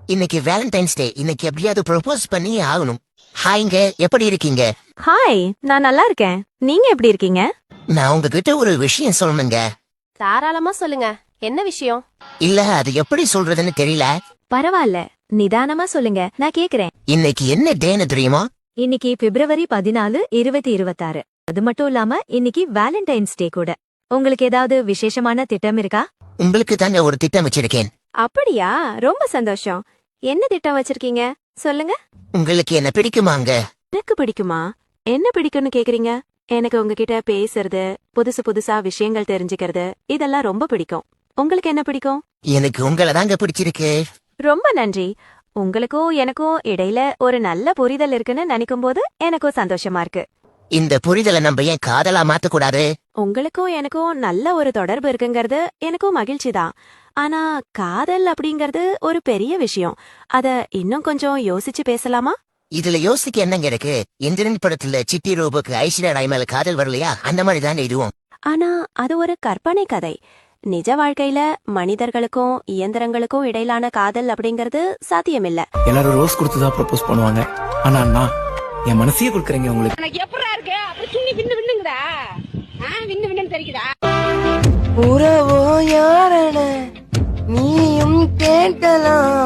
இன்னைக்கு வேலண்டைன்ஸ் டே. இன்னைக்கு எப்படியாவது ப்ரொபோஸ் பண்ணி ஆகணும். ஹாய்ங்க, எப்படி இருக்கீங்க? ஹாய், நான் நல்லா இருக்கேன். நீங்க எப்படி இருக்கீங்க? நான் உங்ககிட்ட ஒரு விஷயம் சொல்லணுங்க. தாராளமா சொல்லுங்க. என்ன விஷயம்? இல்ல, அது எப்படி சொல்றதுன்னு தெரியல. பரவாயில்ல, நிதானமா சொல்லுங்க, நான் கேக்குறேன். இன்னைக்கு என்ன டேன்னு தெரியுமா? இன்னைக்கு பிப்ரவரி 14, 2026. அது மட்டும் இல்லாம இன்னைக்கு வேலண்டைன்ஸ் டே கூட. உங்களுக்கு ஏதாவது விசேஷமான திட்டம் இருக்கா? உங்களுக்கு தாங்க ஒரு திட்டம் வச்சிருக்கேன். அப்படியா? ரொம்ப சந்தோஷம். என்ன திட்டம் வச்சிருக்கீங்க? சொல்லுங்க. உங்களுக்கு என்ன பிடிக்குமாங்க? எனக்கு பிடிக்குமா? என்ன பிடிக்கும்னு கேக்குறீங்க? எனக்கு உங்ககிட்ட பேசுறது, புதுசு புதுசா விஷயங்கள் தெரிஞ்சுக்கிறது, இதெல்லாம் ரொம்ப பிடிக்கும். உங்களுக்கு என்ன பிடிக்கும்? எனக்கு உங்களை தாங்க பிடிச்சிருக்கு. ரொம்ப நன்றி. உங்களுக்கும் எனக்கும் இடையில ஒரு நல்ல புரிதல் இருக்குன்னு நினைக்கும் போது எனக்கும் சந்தோஷமா இருக்கு. இந்த புரிதலை நம்ம ஏன் காதலா மாத்தக்கூடாது? உங்களுக்கும் எனக்கும் நல்ல ஒரு தொடர்பு இருக்குங்கிறது எனக்கும் மகிழ்ச்சி தான். ஆனா காதல் அப்படிங்கறது ஒரு பெரிய விஷயம். அத இன்னும் கொஞ்சம் யோசிச்சு பேசலாமா? இதுல யோசிக்க என்னங்க இருக்கு? இந்திரன் படத்துல சிட்டி ரோபோக்கு ஐஸ்வர்யா ராய் மேல காதல் வரலையா? அந்த மாதிரி தானே இதுவும். ஆனா அது ஒரு கற்பனை கதை. நிஜ வாழ்க்கையில மனிதர்களுக்கும் இயந்திரங்களுக்கும் இடையிலான காதல் அப்படிங்கறது சாத்தியமில்ல. எல்லாரும் ரோஸ் கொடுத்துதான் ப்ரப்போஸ் பண்ணுவாங்க. ஆனா நான் என் மனசையே கொடுக்குறேங்க உங்களுக்கு. எனக்கு எப்படா இருக்கு? அப்படி சுண்ணி விண்ணு விண்ணுங்கடா. விண்ணு விண்ணுன்னு தெரிக்குதா? உறவோ யாரென நீயும் கேட்கலாம்.